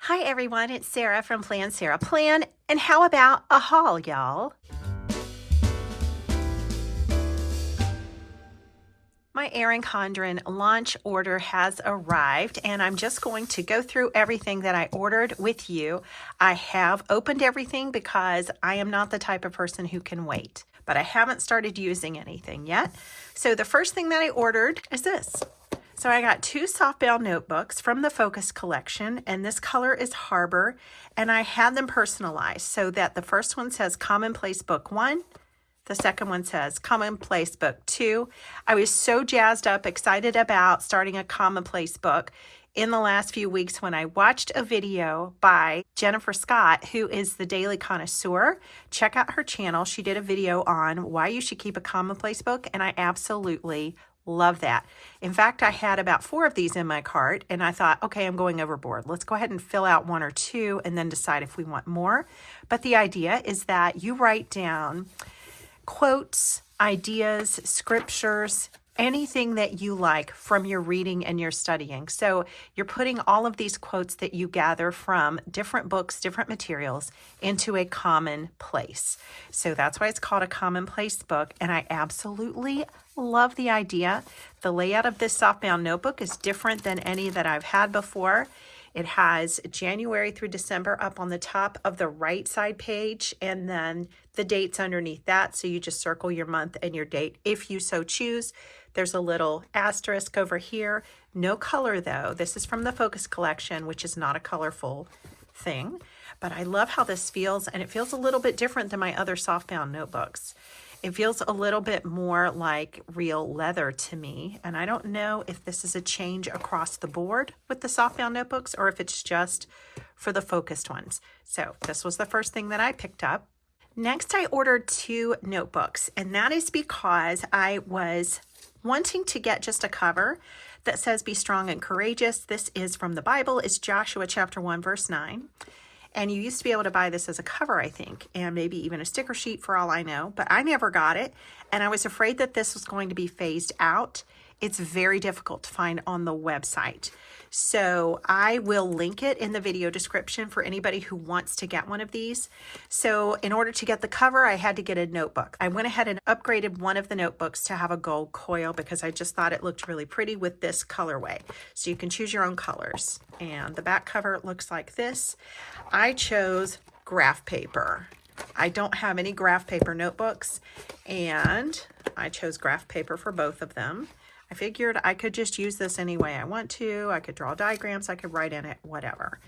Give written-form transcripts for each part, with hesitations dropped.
Hi everyone, it's Sarah from Plan Sarah Plan, and how about a haul, y'all? My Erin Condren launch order has arrived, and I'm just going to go through everything that I ordered with you. I have opened everything because I am not the type of person who can wait, but I haven't started using anything yet. So the first thing that I ordered is this. So I got two softbound notebooks from the Focus collection, and this color is Harbor, and I had them personalized so that the first one says Commonplace Book 1, the second one says Commonplace Book 2. I was so jazzed up, excited about starting a Commonplace book in the last few weeks when I watched a video by Jennifer Scott, who is the Daily Connoisseur. Check out her channel. She did a video on why you should keep a Commonplace book, and I absolutely love that. In fact, I had about 4 of these in my cart, and I thought, okay, I'm going overboard. Let's go ahead and fill out 1 or 2 and then decide if we want more. But the idea is that you write down quotes, ideas, scriptures, anything that you like from your reading and your studying. So you're putting all of these quotes that you gather from different books, different materials into a common place. So that's why it's called a Commonplace book, and I absolutely love the idea. The layout of this softbound notebook is different than any that I've had before. It has January through December up on the top of the right side page, and then the dates underneath that. So you just circle your month and your date if you so choose. There's a little asterisk over here. No color though. This is from the Focus collection, which is not a colorful thing. But I love how this feels, and it feels a little bit different than my other softbound notebooks. It feels a little bit more like real leather to me, and I don't know if this is a change across the board with the softbound notebooks or if it's just for the focused ones. So this was the first thing that I picked up. Next, I ordered 2 notebooks, and that is because I was wanting to get just a cover that says be strong and courageous. This is from the Bible. It's Joshua chapter 1 verse 9. And you used to be able to buy this as a cover, I think, and maybe even a sticker sheet for all I know, but I never got it. And I was afraid that this was going to be phased out. It's very difficult to find on the website. So I will link it in the video description for anybody who wants to get one of these. So in order to get the cover, I had to get a notebook. I went ahead and upgraded one of the notebooks to have a gold coil because I just thought it looked really pretty with this colorway. So you can choose your own colors. And the back cover looks like this. I chose graph paper. I don't have any graph paper notebooks, and I chose graph paper for both of them. I figured I could just use this any way I want to. I could draw diagrams, I could write in it, whatever.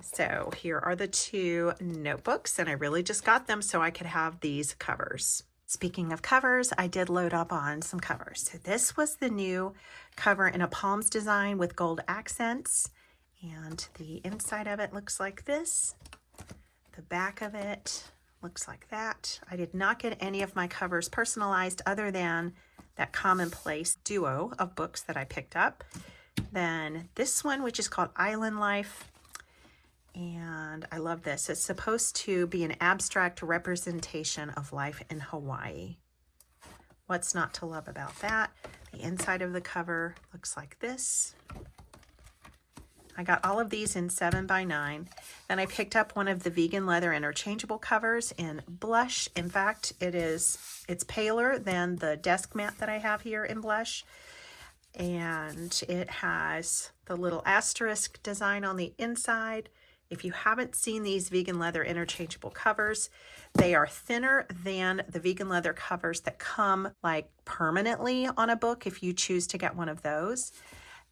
So here are the 2 notebooks, and I really just got them so I could have these covers. Speaking of covers, I did load up on some covers. So this was the new cover in a palms design with gold accents, and the inside of it looks like this. The back of it looks like that. I did not get any of my covers personalized other than that Commonplace duo of books that I picked up. Then this one, which is called Island Life. And I love this. It's supposed to be an abstract representation of life in Hawaii. What's not to love about that? The inside of the cover looks like this. I got all of these in 7x9. Then I picked up one of the vegan leather interchangeable covers in blush. In fact, it's paler than the desk mat that I have here in blush. And it has the little asterisk design on the inside. If you haven't seen these vegan leather interchangeable covers, they are thinner than the vegan leather covers that come like permanently on a book if you choose to get one of those.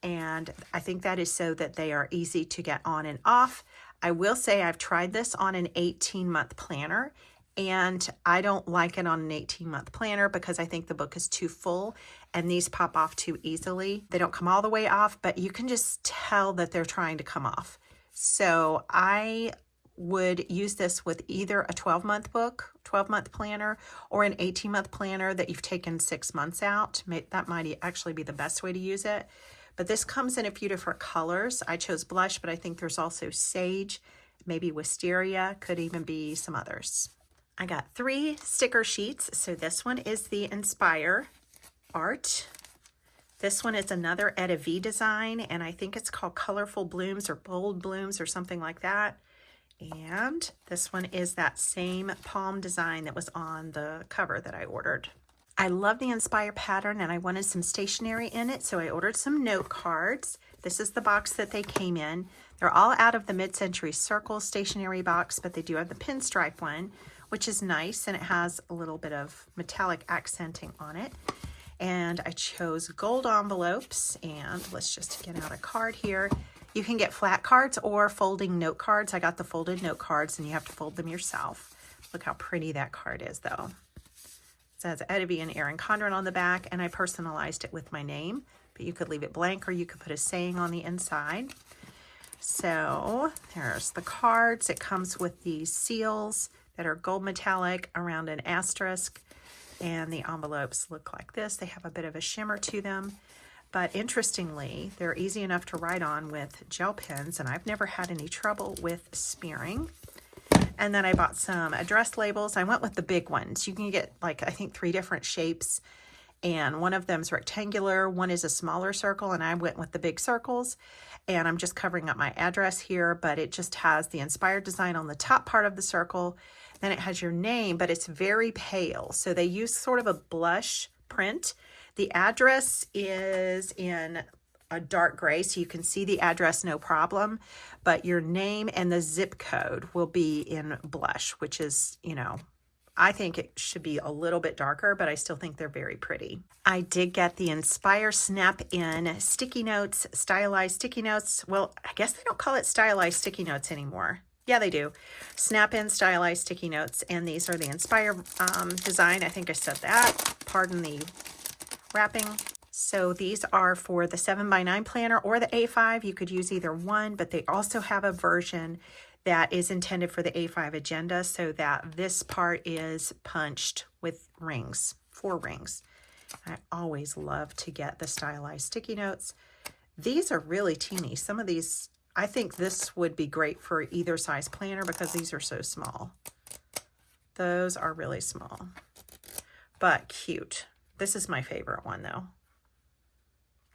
And I think that is so that they are easy to get on and off. I will say I've tried this on an 18-month planner, and I don't like it on an 18-month planner because I think the book is too full and these pop off too easily. They don't come all the way off, but you can just tell that they're trying to come off. So I would use this with either a 12-month book, 12-month planner, or an 18-month planner that you've taken 6 months out. That might actually be the best way to use it. But this comes in a few different colors. I chose blush, but I think there's also sage, maybe wisteria, could even be some others. I got 3 sticker sheets. So this one is the Inspire art. This one is another Etta V design, and I think it's called Colorful Blooms or Bold Blooms or something like that. And this one is that same palm design that was on the cover that I ordered. I love the Inspire pattern and I wanted some stationery in it, so I ordered some note cards. This is the box that they came in. They're all out of the Mid-Century Circle stationery box, but they do have the pinstripe one, which is nice, and it has a little bit of metallic accenting on it. And I chose gold envelopes, and let's just get out a card here. You can get flat cards or folding note cards. I got the folded note cards, and you have to fold them yourself. Look how pretty that card is, though. It says Etta V and Erin Condren on the back, and I personalized it with my name, but you could leave it blank or you could put a saying on the inside. So there's the cards. It comes with these seals that are gold metallic around an asterisk, and the envelopes look like this. They have a bit of a shimmer to them, but interestingly, they're easy enough to write on with gel pens, and I've never had any trouble with smearing. And then I bought some address labels. I went with the big ones. You can get like, I think 3 different shapes, and one of them is rectangular, one is a smaller circle, and I went with the big circles. And I'm just covering up my address here, but it just has the Inspired design on the top part of the circle. Then it has your name, but it's very pale. So they use sort of a blush print. The address is in a dark gray, so you can see the address no problem, but your name and the zip code will be in blush, which is, you know, I think it should be a little bit darker, but I still think they're very pretty. I did get the Inspire Snap In sticky notes, stylized sticky notes. Well, I guess they don't call it stylized sticky notes anymore. Yeah, they do. Snap In stylized sticky notes, and these are the Inspire design. I think I said that. Pardon the wrapping. So these are for the 7x9 planner or the A5. You could use either one, but they also have a version that is intended for the A5 agenda, so that this part is punched with rings, 4 rings. I always love to get the stylized sticky notes. These are really teeny. Some of these, I think this would be great for either size planner because these are so small. Those are really small, but cute. This is my favorite one though.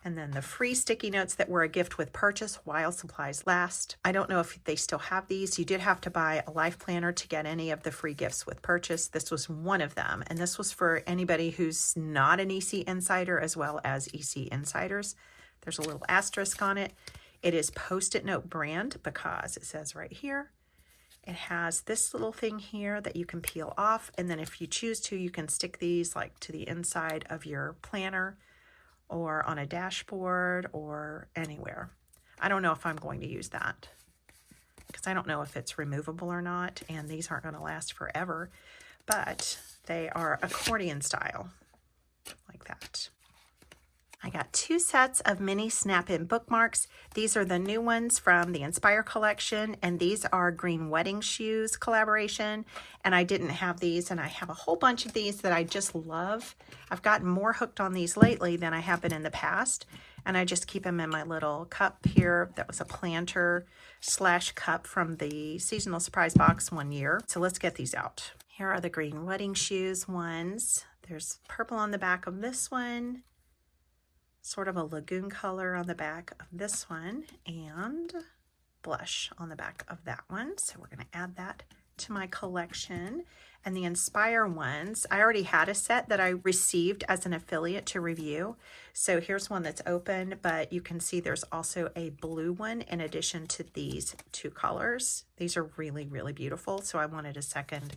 And then the free sticky notes that were a gift with purchase while supplies last. I don't know if they still have these. You did have to buy a life planner to get any of the free gifts with purchase. This was one of them. And this was for anybody who's not an EC Insider as well as EC Insiders. There's a little asterisk on it. It is Post-it Note brand because it says right here, it has this little thing here that you can peel off. And then if you choose to, you can stick these like to the inside of your planner or on a dashboard or anywhere. I don't know if I'm going to use that because I don't know if it's removable or not, and these aren't going to last forever, but they are accordion style like that. I got 2 sets of mini snap-in bookmarks. These are the new ones from the Inspire collection, and these are Green Wedding Shoes collaboration, and I didn't have these, and I have a whole bunch of these that I just love. I've gotten more hooked on these lately than I have been in the past, and I just keep them in my little cup here. That was a planter / cup from the seasonal surprise box one year. So let's get these out. Here are the Green Wedding Shoes ones. There's purple on the back of this one, sort of a lagoon color on the back of this one, and blush on the back of that one. So we're going to add that to my collection. And the Inspire ones, I already had a set that I received as an affiliate to review. So here's one that's open, but you can see there's also a blue one in addition to these 2 colors. These are really, really beautiful. So I wanted a second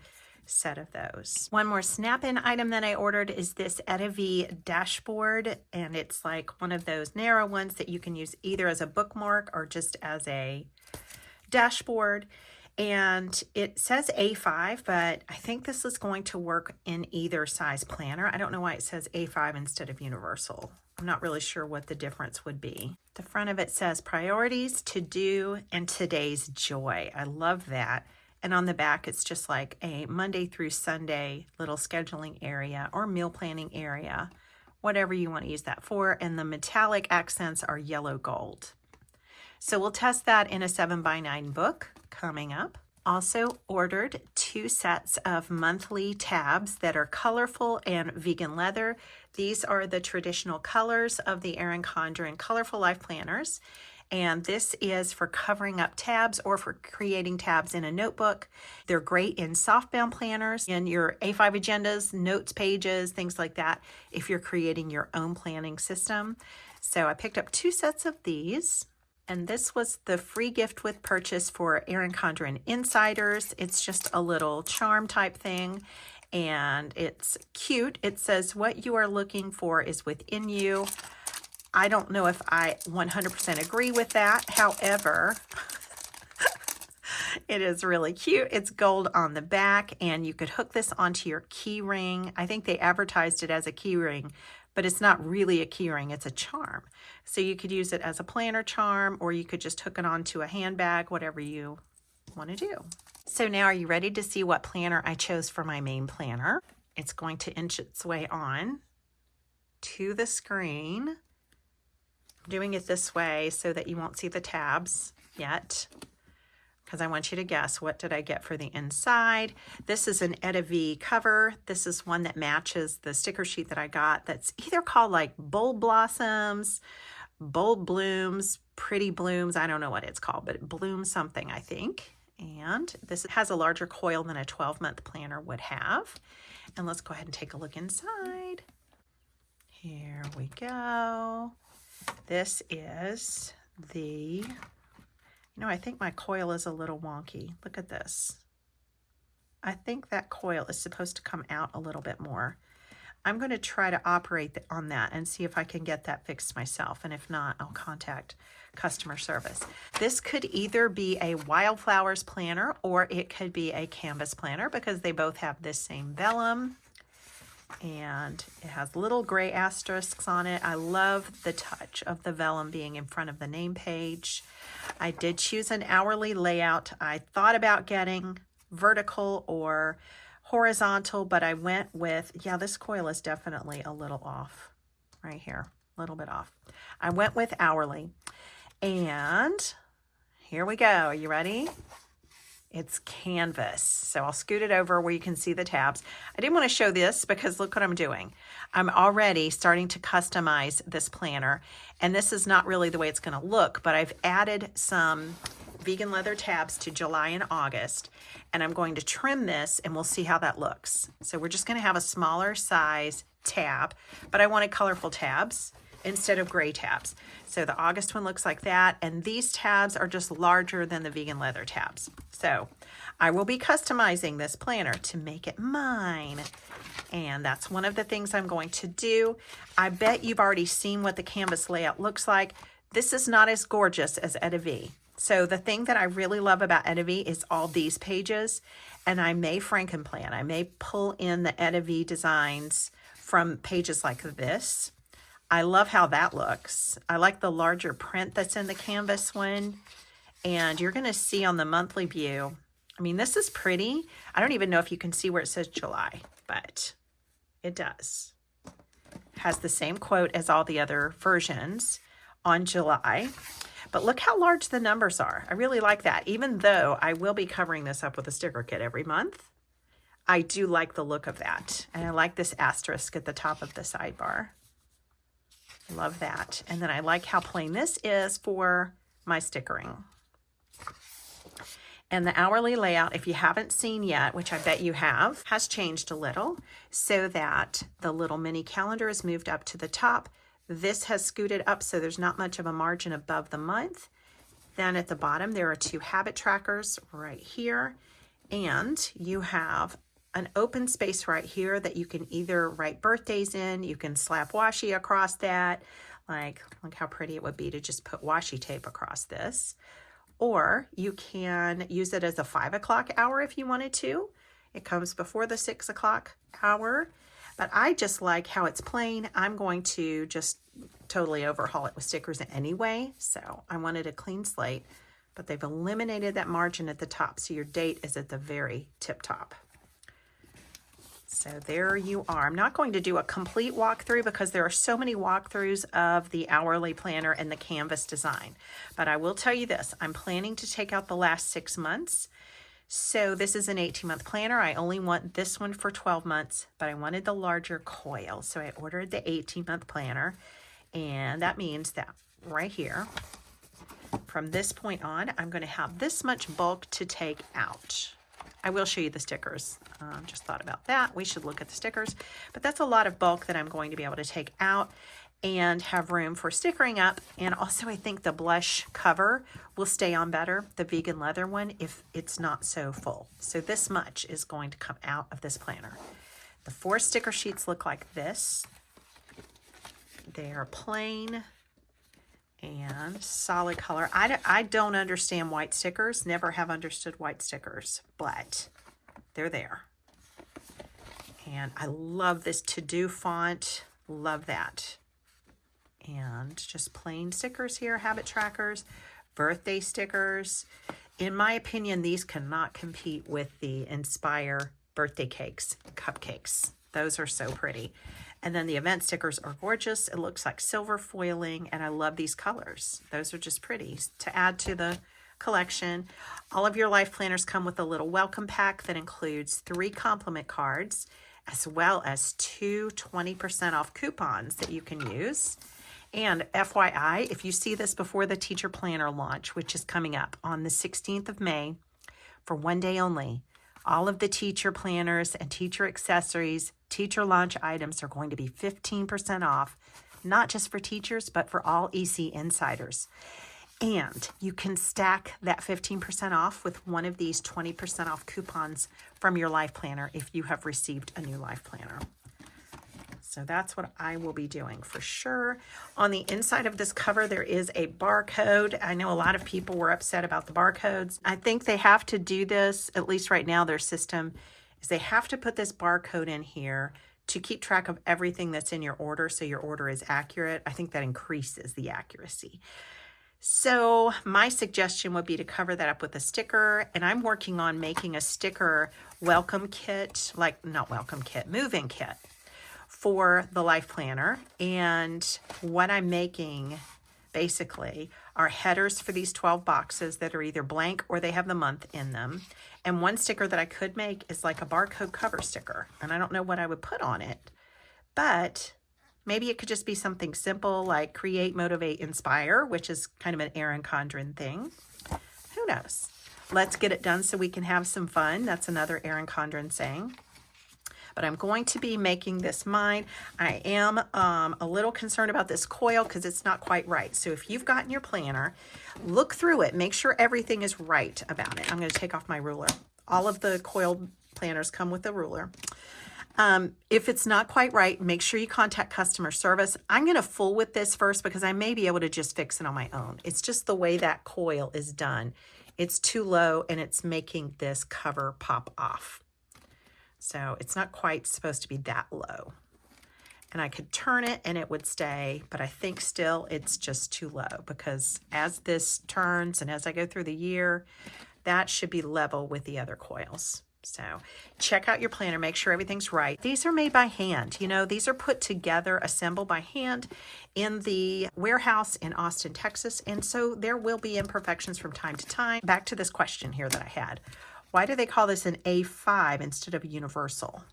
set of those. One more snap-in item that I ordered is this Etta V dashboard, and it's like one of those narrow ones that you can use either as a bookmark or just as a dashboard. And it says A5, but I think this is going to work in either size planner. I don't know why it says A5 instead of universal. I'm not really sure what the difference would be. The front of it says priorities, to do, and today's joy. I love that. And on the back, it's just like a Monday through Sunday little scheduling area or meal planning area, whatever you want to use that for. And the metallic accents are yellow gold. So we'll test that in a 7x9 book coming up. Also ordered 2 sets of monthly tabs that are colorful and vegan leather. These are the traditional colors of the Erin Condren Colorful Life Planners. And this is for covering up tabs or for creating tabs in a notebook. They're great in softbound planners, in your A5 agendas, notes pages, things like that, if you're creating your own planning system. So I picked up 2 sets of these. And this was the free gift with purchase for Erin Condren Insiders. It's just a little charm type thing. And it's cute. It says, what you are looking for is within you. I don't know if I 100% agree with that. However, it is really cute. It's gold on the back, and you could hook this onto your key ring. I think they advertised it as a key ring, but it's not really a key ring. It's a charm. So you could use it as a planner charm, or you could just hook it onto a handbag, whatever you want to do. So now, are you ready to see what planner I chose for my main planner? It's going to inch its way on to the screen. I'm doing it this way so that you won't see the tabs yet, because I want you to guess, what did I get for the inside? This is an Etta V cover. This is one that matches the sticker sheet that I got that's either called like Bold Blossoms, Bold Blooms, Pretty Blooms. I don't know what it's called, but it blooms something, I think. And this has a larger coil than a 12-month planner would have. And let's go ahead and take a look inside. Here we go. This is the, I think my coil is a little wonky. Look at this. I think that coil is supposed to come out a little bit more. I'm going to try to operate on that and see if I can get that fixed myself. And if not, I'll contact customer service. This could either be a Wildflowers planner or it could be a canvas planner, because they both have this same vellum. And it has little gray asterisks on it. I love the touch of the vellum being in front of the name page. I did choose an hourly layout. I thought about getting vertical or horizontal, but I went with, this coil is definitely a little off right here, a little bit off. I went with hourly, and here we go. Are you ready? It's canvas. So I'll scoot it over where you can see the tabs. I didn't want to show this because look what I'm doing. I'm already starting to customize this planner, and this is not really the way it's going to look, but I've added some vegan leather tabs to July and August, and I'm going to trim this and we'll see how that looks. So we're just going to have a smaller size tab, but I wanted colorful tabs instead of gray tabs. So the August one looks like that, and these tabs are just larger than the vegan leather tabs. So I will be customizing this planner to make it mine, and that's one of the things I'm going to do. I bet you've already seen what the canvas layout looks like. This is not as gorgeous as Etta V. So the thing that I really love about Etta V is all these pages, and I may Frankenplan. I may pull in the Etta V designs from pages like this. I love how that looks. I like the larger print that's in the canvas one, and you're going to see on the monthly view. I mean, this is pretty. I don't even know if you can see where it says July, but it does. It has the same quote as all the other versions on July. But look how large the numbers are. I really like that. Even though I will be covering this up with a sticker kit every month, I do like the look of that. And I like this asterisk at the top of the sidebar. Love that. And then I like how plain this is for my stickering. And the hourly layout, if you haven't seen yet, which I bet you have, has changed a little so that the little mini calendar is moved up to the top. This has scooted up so there's not much of a margin above the month. Then at the bottom, there are 2 habit trackers right here. And you have an open space right here that you can either write birthdays in, you can slap washi across that. Like, look how pretty it would be to just put washi tape across this. Or you can use it as a 5 o'clock hour if you wanted to. It comes before the 6 o'clock hour. But I just like how it's plain. I'm going to just totally overhaul it with stickers anyway. So I wanted a clean slate, but they've eliminated that margin at the top. So your date is at the very tip top. So there you are. I'm not going to do a complete walkthrough because there are so many walkthroughs of the hourly planner and the canvas design. But I will tell you this, I'm planning to take out the last 6 months So this is an 18-month planner. I only want this one for 12 months, but I wanted the larger coil. So I ordered the 18-month planner, and that means that right here, from this point on, I'm going to have this much bulk to take out. I will show you the stickers. Just thought about that. We should look at the stickers, but that's a lot of bulk that I'm going to be able to take out and have room for stickering up. And also I think the blush cover will stay on better, the vegan leather one, if it's not so full. So this much is going to come out of this planner. The 4 sticker sheets look like this. They are plain and solid color. I don't understand white stickers, never have understood white stickers, but they're there. And I love this to-do font, love that. And just plain stickers here, habit trackers, birthday stickers. In my opinion, these cannot compete with the Inspire birthday cakes, cupcakes. Those are so pretty. And then the event stickers are gorgeous. It looks like silver foiling, and I love these colors. Those are just pretty to add to the collection. All of your life planners come with a little welcome pack that includes 3 compliment cards, as well as 2 20% off coupons that you can use. And FYI, if you see this before the teacher planner launch, which is coming up on the 16th of May for one day only, all of the teacher planners and teacher accessories, teacher launch items are going to be 15% off, not just for teachers, but for all EC insiders. And you can stack that 15% off with one of these 20% off coupons from your life planner if you have received a new life planner. So that's what I will be doing for sure. On the inside of this cover, there is a barcode. I know a lot of people were upset about the barcodes. I think they have to do this, at least right now, their system is they have to put this barcode in here to keep track of everything that's in your order so your order is accurate. I think that increases the accuracy. So my suggestion would be to cover that up with a sticker, and I'm working on making a sticker welcome kit, move-in kit for the life planner. And what I'm making basically are headers for these 12 boxes that are either blank or they have the month in them. And one sticker that I could make is like a barcode cover sticker, and I don't know what I would put on it, but maybe it could just be something simple like create, motivate, inspire, which is kind of an Erin Condren thing. Who knows? Let's get it done so we can have some fun. That's another Erin Condren saying. But I'm going to be making this mine. I am a little concerned about this coil because it's not quite right. So if you've gotten your planner, look through it. Make sure everything is right about it. I'm going to take off my ruler. All of the coil planners come with a ruler. If it's not quite right, make sure you contact customer service. I'm going to fool with this first because I may be able to just fix it on my own. It's just the way that coil is done. It's too low and it's making this cover pop off. So it's not quite supposed to be that low. And I could turn it and it would stay, but I think still it's just too low because as this turns and as I go through the year, that should be level with the other coils. So check out your planner, make sure everything's right. These are made by hand. You know, these are put together, assembled by hand in the warehouse in Austin, Texas. And so there will be imperfections from time to time. Back to this question here that I had. Why do they call this an A5 instead of a universal?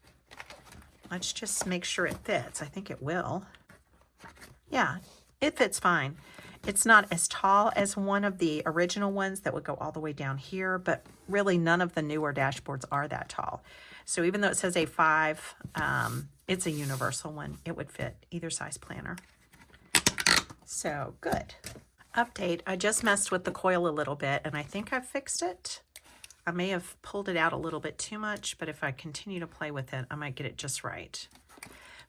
Let's just make sure it fits. I think it will. Yeah, it fits fine. It's not as tall as one of the original ones that would go all the way down here, but really none of the newer dashboards are that tall. So even though it says A5, it's a universal one. It would fit either size planner. So good. Update, I just messed with the coil a little bit and I think I've fixed it. I may have pulled it out a little bit too much, but if I continue to play with it, I might get it just right.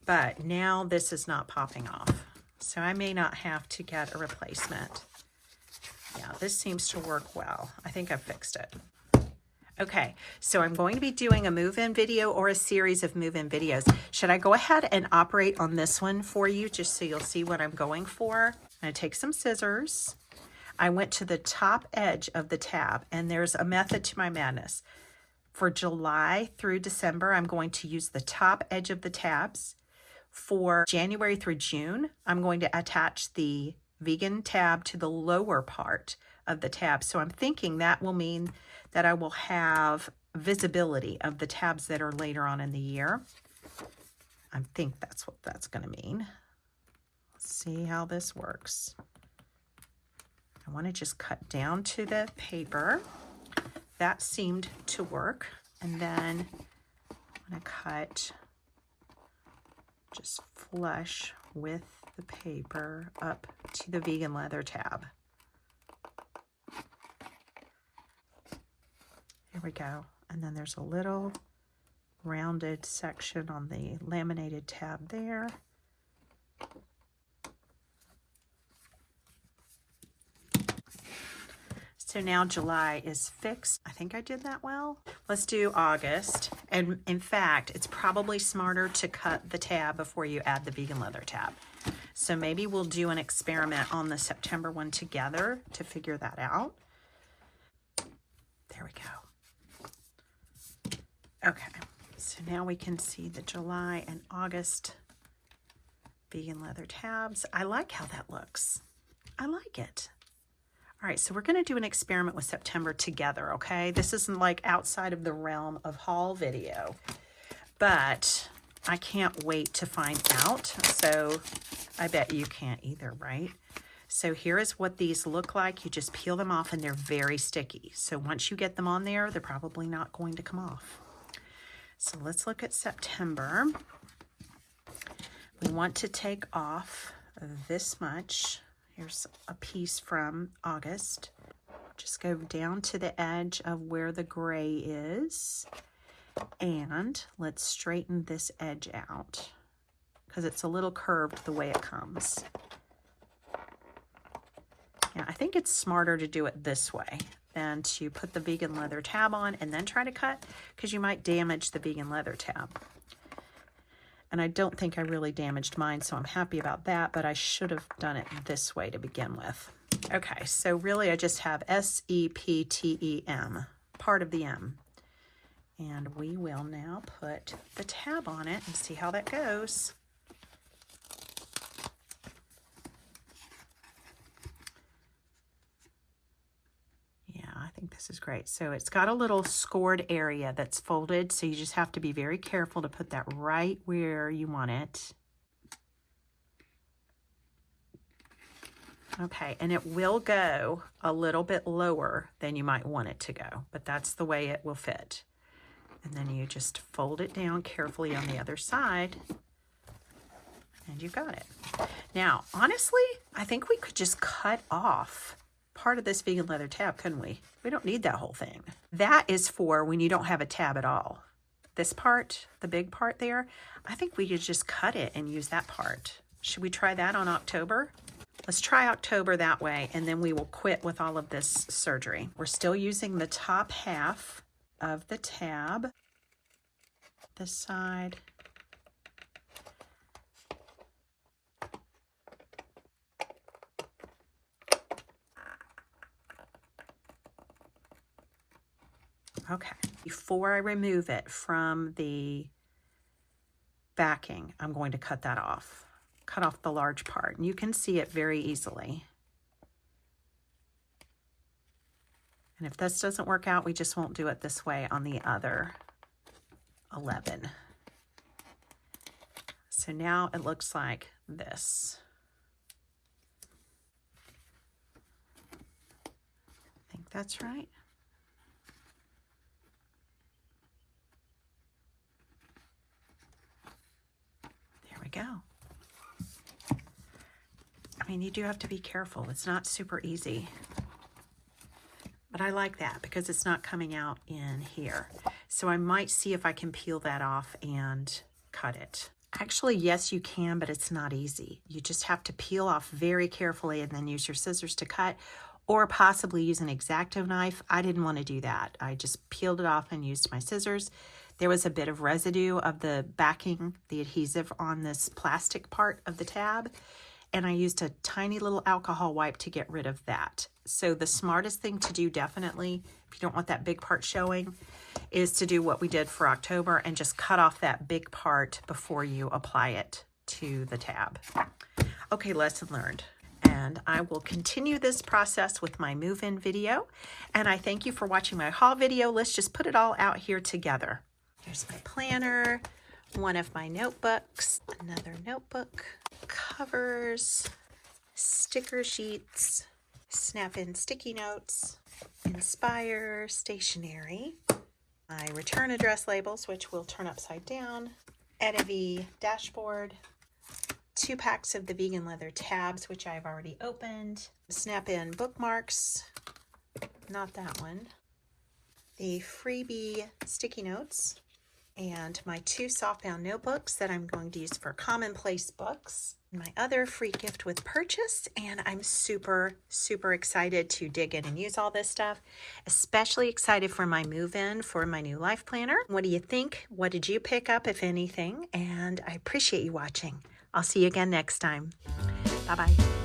But now this is not popping off. So I may not have to get a replacement. Yeah, this seems to work well. I think I've fixed it. Okay, so I'm going to be doing a move-in video or a series of move-in videos. Should I go ahead and operate on this one for you just so you'll see what I'm going for? I'm going to take some scissors. I went to the top edge of the tab, and there's a method to my madness. For July through December, I'm going to use the top edge of the tabs. For January through June, I'm going to attach the vegan tab to the lower part of the tab. So I'm thinking that will mean that I will have visibility of the tabs that are later on in the year. I think that's what that's going to mean. Let's see how this works. I want to just cut down to the paper. That seemed to work. And then I'm going to cut just flush with the paper up to the vegan leather tab. Here we go. And then there's a little rounded section on the laminated tab there. So now July is fixed. I think I did that well. Let's do August. And in fact, it's probably smarter to cut the tab before you add the vegan leather tab. So maybe we'll do an experiment on the September one together to figure that out. There we go. Okay, so now we can see the July and August vegan leather tabs. I like how that looks. I like it. All right, so we're going to do an experiment with September together, okay? This isn't like outside of the realm of haul video, but I can't wait to find out. So I bet you can't either, right? So here is what these look like. You just peel them off and they're very sticky. So once you get them on there, they're probably not going to come off. So let's look at September. We want to take off this much. Here's a piece from August. Just go down to the edge of where the gray is. And let's straighten this edge out because it's a little curved the way it comes. Yeah, I think it's smarter to do it this way than to put the vegan leather tab on and then try to cut, because you might damage the vegan leather tab. And I don't think I really damaged mine, so I'm happy about that, but I should have done it this way to begin with. Okay, so really I just have S-E-P-T-E-M, part of the M. And we will now put the tab on it and see how that goes. I think this is great. So it's got a little scored area that's folded, so you just have to be very careful to put that right where you want it. Okay, and it will go a little bit lower than you might want it to go, but that's the way it will fit. And then you just fold it down carefully on the other side, and you've got it. Now, honestly, I think we could just cut off part of this vegan leather tab, couldn't we? We don't need that whole thing. That is for when you don't have a tab at all. This part, the big part there, I think we could just cut it and use that part. Should we try that on October? Let's try October that way, and then we will quit with all of this surgery. We're still using the top half of the tab, this side. Okay, before I remove it from the backing, I'm going to cut that off. Cut off the large part, and you can see it very easily. And if this doesn't work out, we just won't do it this way on the other 11. So now it looks like this. I think that's right. Go. I mean, you do have to be careful. It's not super easy. But I like that because it's not coming out in here. So I might see if I can peel that off and cut it. Actually, yes, you can, but it's not easy. You just have to peel off very carefully and then use your scissors to cut, or possibly use an X-Acto knife. I didn't want to do that. I just peeled it off and used my scissors. There was a bit of residue of the backing, the adhesive on this plastic part of the tab, and I used a tiny little alcohol wipe to get rid of that. So the smartest thing to do, definitely, if you don't want that big part showing, is to do what we did for October and just cut off that big part before you apply it to the tab. Okay, lesson learned. and I will continue this process with my move-in video. And I thank you for watching my haul video. Let's just put it all out here together. Here's my planner, one of my notebooks, another notebook, covers, sticker sheets, snap-in sticky notes, Inspire stationery, my return address labels, which will turn upside down, Ediv dashboard, 2 packs of the vegan leather tabs, which I've already opened, snap-in bookmarks, not that one, the freebie sticky notes, and my 2 softbound notebooks that I'm going to use for Commonplace books, my other free gift with purchase, and I'm super excited to dig in and use all this stuff, especially excited for my move-in for my new life planner. What do you think? What did you pick up, if anything? And I appreciate you watching. I'll see you again next time. Bye-bye.